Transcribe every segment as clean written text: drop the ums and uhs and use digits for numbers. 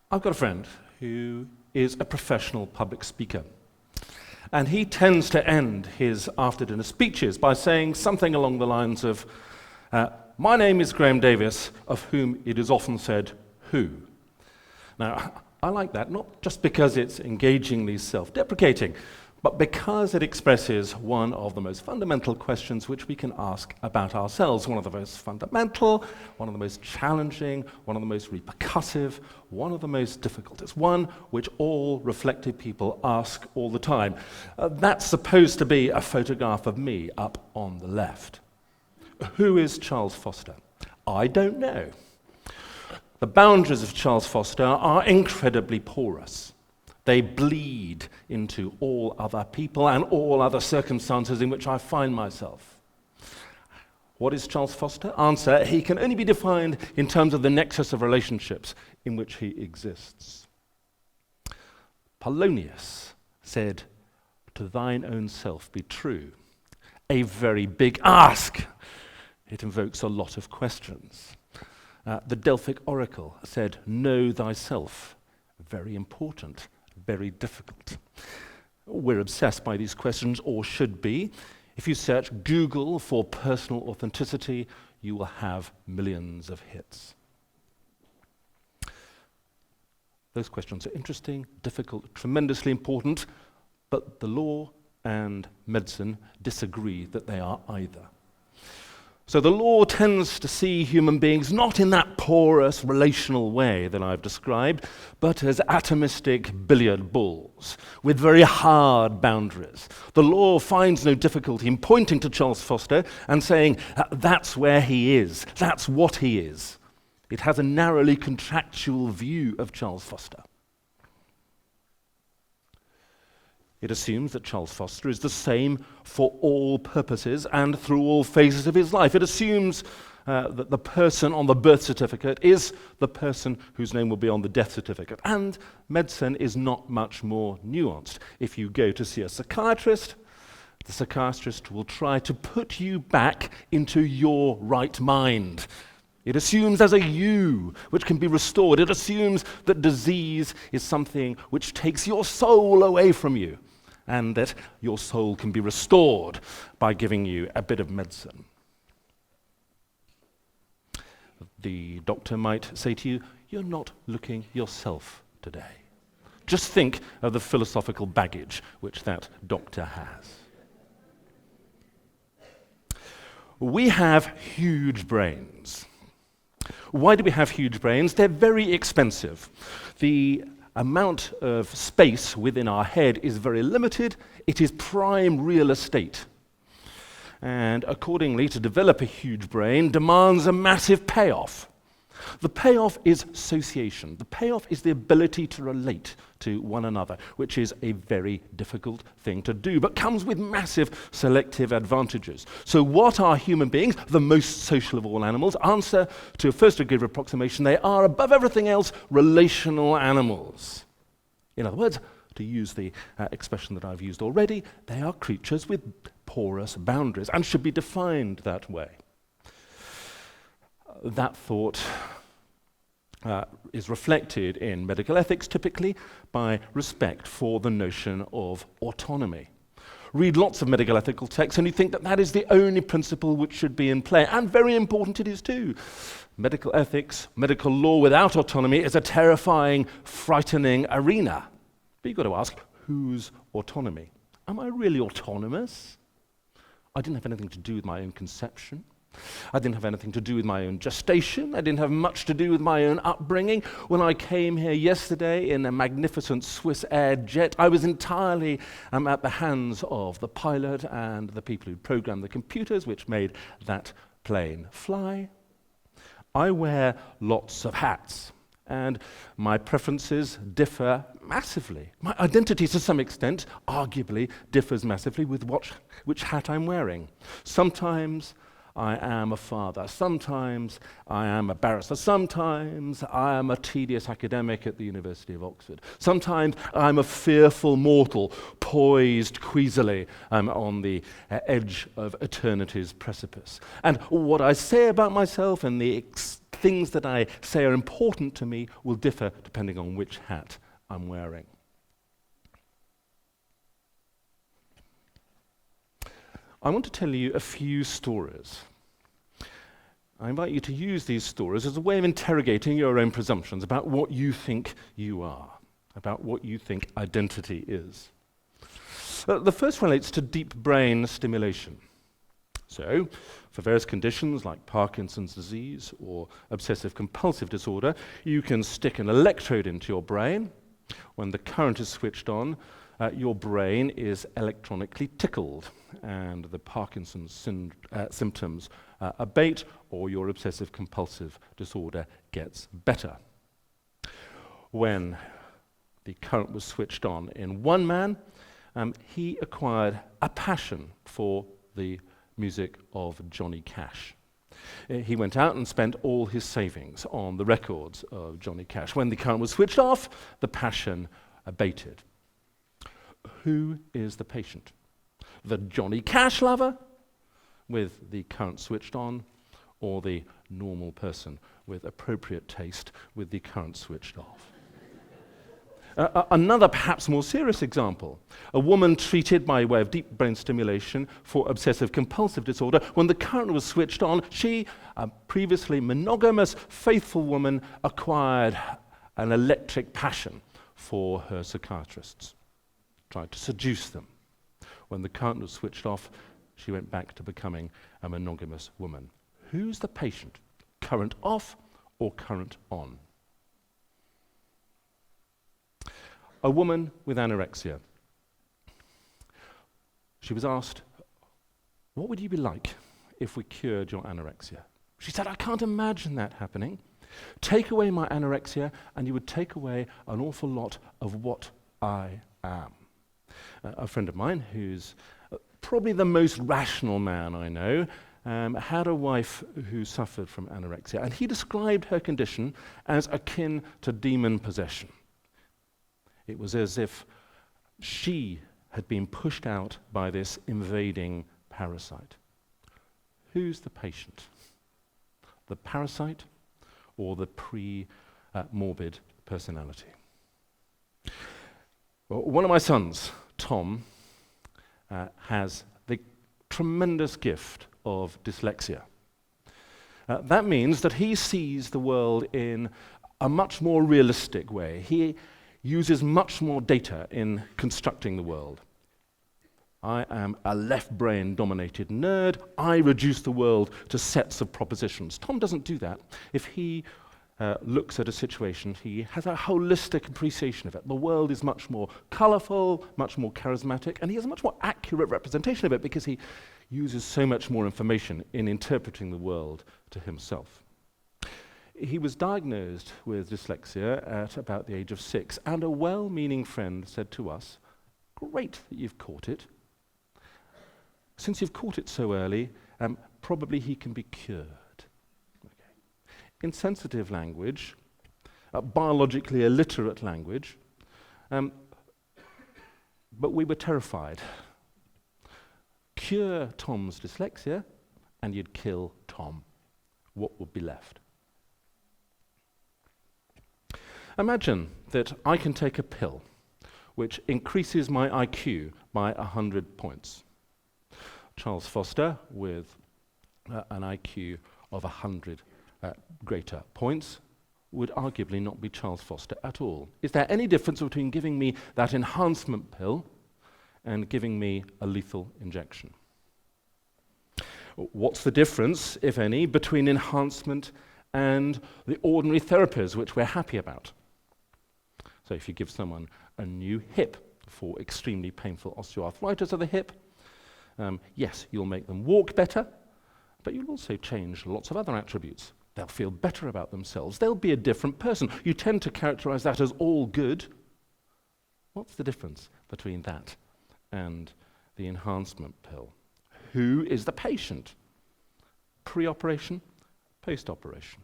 I've got a friend who is a professional public speaker, and he tends to end his after-dinner speeches by saying something along the lines of, my name is Graham Davis, of whom it is often said, who? Now, I like that, not just because it's engagingly self-deprecating, but because it expresses one of the most fundamental questions which we can ask about ourselves, one of the most fundamental, one of the most challenging, one of the most repercussive, one of the most difficult. It's one which all reflective people ask all the time. That's supposed to be a photograph of me up on the left. Who is Charles Foster? I don't know. The boundaries of Charles Foster are incredibly porous. They bleed into all other people and all other circumstances in which I find myself. What is Charles Foster? Answer, he can only be defined in terms of the nexus of relationships in which he exists. Polonius said, "To thine own self be true." A very big ask. It invokes a lot of questions. The Delphic oracle said, "Know thyself." Very important. Very difficult. We're obsessed by these questions, or should be. If you search Google for personal authenticity, you will have millions of hits. Those questions are interesting, difficult, tremendously important, but the law and medicine disagree that they are either. So the law tends to see human beings not in that porous relational way that I've described, but as atomistic billiard balls with very hard boundaries. The law finds no difficulty in pointing to Charles Foster and saying, that's where he is, that's what he is. It has a narrowly contractual view of Charles Foster. It assumes that Charles Foster is the same for all purposes and through all phases of his life. It assumes that the person on the birth certificate is the person whose name will be on the death certificate. And medicine is not much more nuanced. If you go to see a psychiatrist, the psychiatrist will try to put you back into your right mind. It assumes there's a you which can be restored. It assumes that disease is something which takes your soul away from you, and that your soul can be restored by giving you a bit of medicine. The doctor might say to you, you're not looking yourself today. Just think of the philosophical baggage which that doctor has. We have huge brains. Why do we have huge brains? They're very expensive. The amount of space within our head is very limited. It is prime real estate. And accordingly, to develop a huge brain demands a massive payoff. The payoff is association. The payoff is the ability to relate to one another, which is a very difficult thing to do, but comes with massive selective advantages. So what are human beings? The most social of all animals. Answer to a first degree of approximation, they are, above everything else, relational animals. In other words, to use the expression that I've used already, they are creatures with porous boundaries and should be defined that way. That thought is reflected in medical ethics, typically, by respect for the notion of autonomy. Read lots of medical ethical texts and you think that that is the only principle which should be in play, and very important it is too. Medical ethics, medical law without autonomy is a terrifying, frightening arena. But you've got to ask, whose autonomy? Am I really autonomous? I didn't have anything to do with my own conception. I didn't have anything to do with my own gestation. I didn't have much to do with my own upbringing. When I came here yesterday in a magnificent Swiss Air jet, I was entirely at the hands of the pilot and the people who programmed the computers which made that plane fly. I wear lots of hats, and my preferences differ massively. My identity, to some extent, arguably, differs massively with which hat I'm wearing. Sometimes I am a father. Sometimes I am a barrister. Sometimes I am a tedious academic at the University of Oxford. Sometimes I'm a fearful mortal, poised queasily on the edge of eternity's precipice. And what I say about myself and the things that I say are important to me will differ depending on which hat I'm wearing. I want to tell you a few stories. I invite you to use these stories as a way of interrogating your own presumptions about what you think you are, about what you think identity is. The first relates to deep brain stimulation. So, for various conditions like Parkinson's disease or obsessive-compulsive disorder, you can stick an electrode into your brain. When the current is switched on, your brain is electronically tickled, and the Parkinson's symptoms abate, or your obsessive-compulsive disorder gets better. When the current was switched on in one man, he acquired a passion for the music of Johnny Cash. He went out and spent all his savings on the records of Johnny Cash. When the current was switched off, the passion abated. Who is the patient? The Johnny Cash lover with the current switched on, or the normal person with appropriate taste with the current switched off? Another perhaps more serious example, a woman treated by way of deep brain stimulation for obsessive-compulsive disorder. When the current was switched on, she, a previously monogamous, faithful woman, acquired an electric passion for her psychiatrists, tried to seduce them. When the current was switched off, she went back to becoming a monogamous woman. Who's the patient? Current off or current on? A woman with anorexia. She was asked, what would you be like if we cured your anorexia? She said, I can't imagine that happening. Take away my anorexia and you would take away an awful lot of what I am. A friend of mine, who's probably the most rational man I know, had a wife who suffered from anorexia, and he described her condition as akin to demon possession. It was as if she had been pushed out by this invading parasite. Who's the patient? The parasite or the pre-morbid personality? Well, one of my sons, Tom, has the tremendous gift of dyslexia. That means that he sees the world in a much more realistic way. He uses much more data in constructing the world. I am a left-brain dominated nerd. I reduce the world to sets of propositions. Tom doesn't do that. If he looks at a situation, he has a holistic appreciation of it. The world is much more colorful, much more charismatic, and he has a much more accurate representation of it because he uses so much more information in interpreting the world to himself. He was diagnosed with dyslexia at about the age of 6, and a well-meaning friend said to us, great that you've caught it. Since you've caught it so early, probably he can be cured. Insensitive language, biologically illiterate language, but we were terrified. Cure Tom's dyslexia, and you'd kill Tom. What would be left? Imagine that I can take a pill which increases my IQ by 100 points. Charles Foster, with an IQ of 100 greater points, would arguably not be Charles Foster at all. Is there any difference between giving me that enhancement pill and giving me a lethal injection? What's the difference, if any, between enhancement and the ordinary therapies which we're happy about? So if you give someone a new hip for extremely painful osteoarthritis of the hip, yes, you'll make them walk better, but you'll also change lots of other attributes. They'll feel better about themselves. They'll be a different person. You tend to characterize that as all good. What's the difference between that and the enhancement pill? Who is the patient? Pre-operation, post-operation.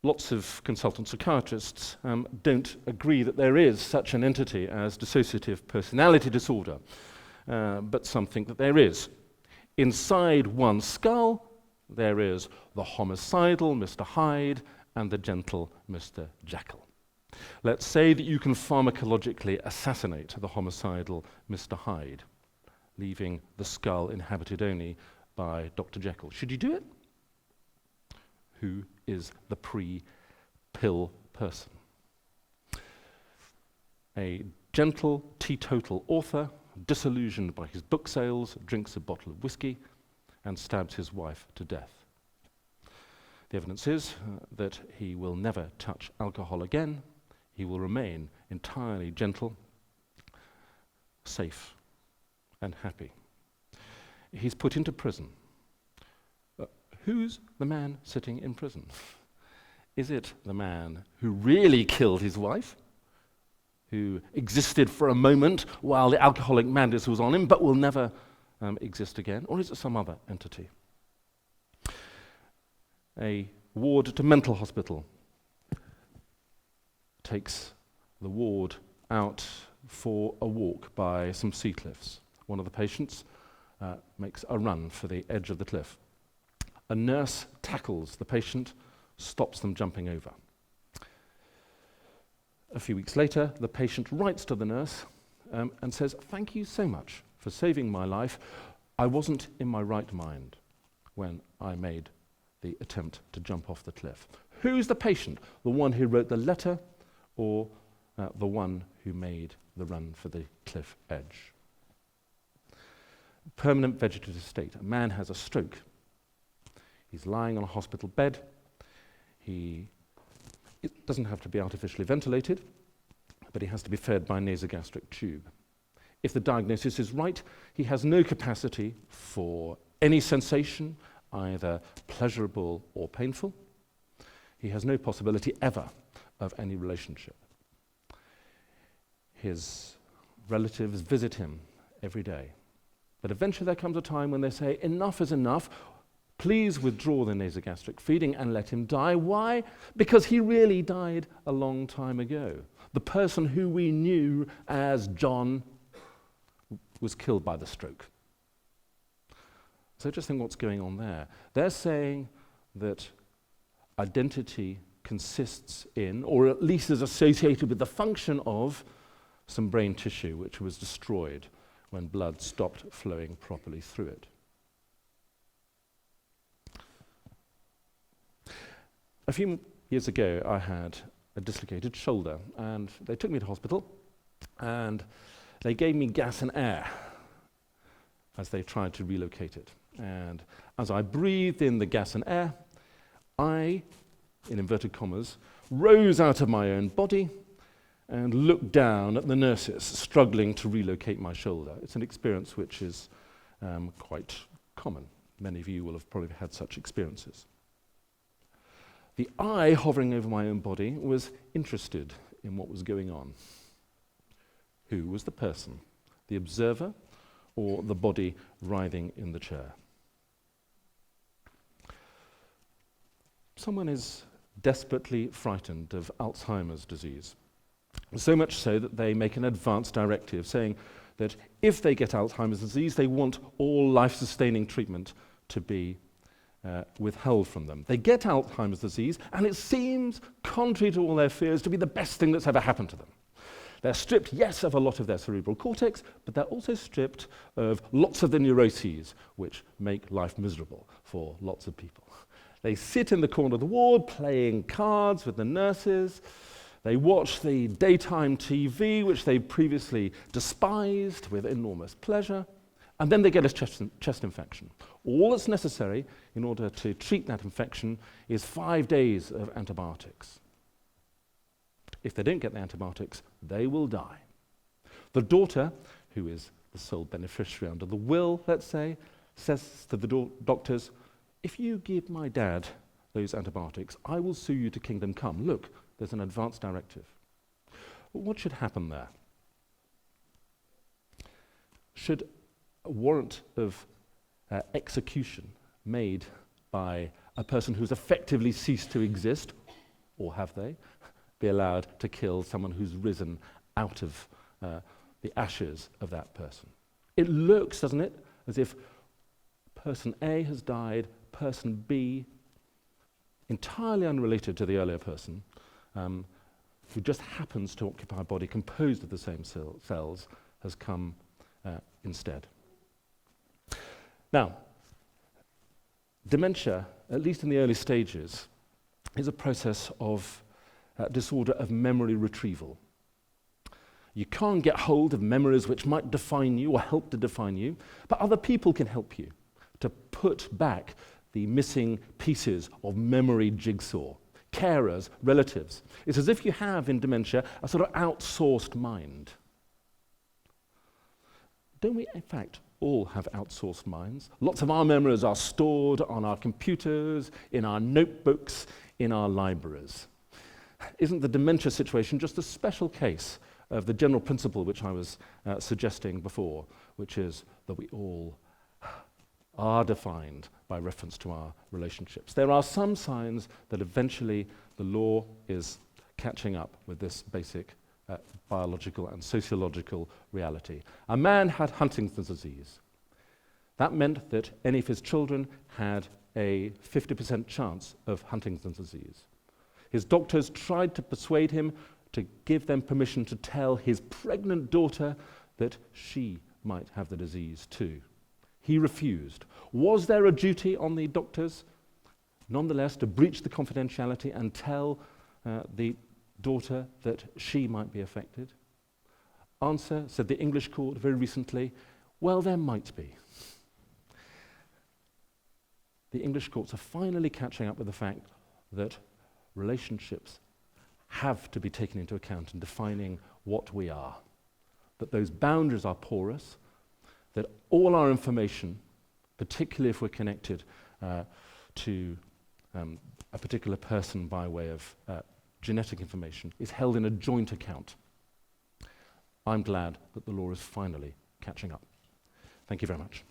Lots of consultant psychiatrists don't agree that there is such an entity as dissociative personality disorder, but some think that there is. Inside one skull, there is the homicidal Mr. Hyde and the gentle Mr. Jekyll. Let's say that you can pharmacologically assassinate the homicidal Mr. Hyde, leaving the skull inhabited only by Dr. Jekyll. Should you do it? Who is the pre-pill person? A gentle, teetotal author, disillusioned by his book sales, drinks a bottle of whiskey and stabs his wife to death. The evidence is that he will never touch alcohol again. He will remain entirely gentle, safe, and happy. He's put into prison. Who's the man sitting in prison? Is it the man who really killed his wife, who existed for a moment while the alcoholic madness was on him, but will never exist again? Or is it some other entity? A ward at a mental hospital takes the ward out for a walk by some sea cliffs. One of the patients makes a run for the edge of the cliff. A nurse tackles the patient, stops them jumping over. A few weeks later, the patient writes to the nurse and says, "Thank you so much for saving my life. I wasn't in my right mind when I made the attempt to jump off the cliff." Who's the patient? The one who wrote the letter or the one who made the run for the cliff edge? Permanent vegetative state. A man has a stroke. He's lying on a hospital bed. It doesn't have to be artificially ventilated, but he has to be fed by a nasogastric tube. If the diagnosis is right, he has no capacity for any sensation, either pleasurable or painful. He has no possibility ever of any relationship. His relatives visit him every day. But eventually there comes a time when they say, "Enough is enough. Please withdraw the nasogastric feeding and let him die." Why? Because he really died a long time ago. The person who we knew as John was killed by the stroke. So just think what's going on there. They're saying that identity consists in, or at least is associated with the function of, some brain tissue which was destroyed when blood stopped flowing properly through it. A few years ago, I had a dislocated shoulder, and they took me to hospital, and they gave me gas and air as they tried to relocate it. And as I breathed in the gas and air, I, in inverted commas, rose out of my own body and looked down at the nurses struggling to relocate my shoulder. It's an experience which is quite common. Many of you will have probably had such experiences. The eye hovering over my own body was interested in what was going on. Who was the person? The observer or the body writhing in the chair? Someone is desperately frightened of Alzheimer's disease. So much so that they make an advance directive saying that if they get Alzheimer's disease, they want all life-sustaining treatment to be withheld from them. They get Alzheimer's disease, and it seems, contrary to all their fears, to be the best thing that's ever happened to them. They're stripped, yes, of a lot of their cerebral cortex, but they're also stripped of lots of the neuroses which make life miserable for lots of people. They sit in the corner of the ward playing cards with the nurses. They watch the daytime TV, which they previously despised, with enormous pleasure. And then they get a chest infection. All that's necessary in order to treat that infection is 5 days of antibiotics. If they don't get the antibiotics, they will die. The daughter, who is the sole beneficiary under the will, let's say, says to the doctors, "If you give my dad those antibiotics, I will sue you to kingdom come. Look, there's an advance directive." What should happen there? Should a warrant of execution made by a person who's effectively ceased to exist, or have they, be allowed to kill someone who's risen out of the ashes of that person? It looks, doesn't it, as if person A has died, person B, entirely unrelated to the earlier person, who just happens to occupy a body composed of the same cells, has come instead. Now, dementia, at least in the early stages, is a process of disorder of memory retrieval. You can't get hold of memories which might define you or help to define you, but other people can help you to put back the missing pieces of memory jigsaw. Carers, relatives. It's as if you have in dementia a sort of outsourced mind. Don't we, in fact, all have outsourced minds? Lots of our memories are stored on our computers, in our notebooks, in our libraries. Isn't the dementia situation just a special case of the general principle which I was suggesting before, which is that we all are defined by reference to our relationships? There are some signs that eventually the law is catching up with this basic biological and sociological reality. A man had Huntington's disease. That meant that any of his children had a 50% chance of Huntington's disease. His doctors tried to persuade him to give them permission to tell his pregnant daughter that she might have the disease too. He refused. Was there a duty on the doctors, nonetheless, to breach the confidentiality and tell the daughter that she might be affected? Answer, said the English court very recently, well, there might be. The English courts are finally catching up with the fact that relationships have to be taken into account in defining what we are, that those boundaries are porous, that all our information, particularly if we're connected to a particular person by way of genetic information, is held in a joint account. I'm glad that the law is finally catching up. Thank you very much.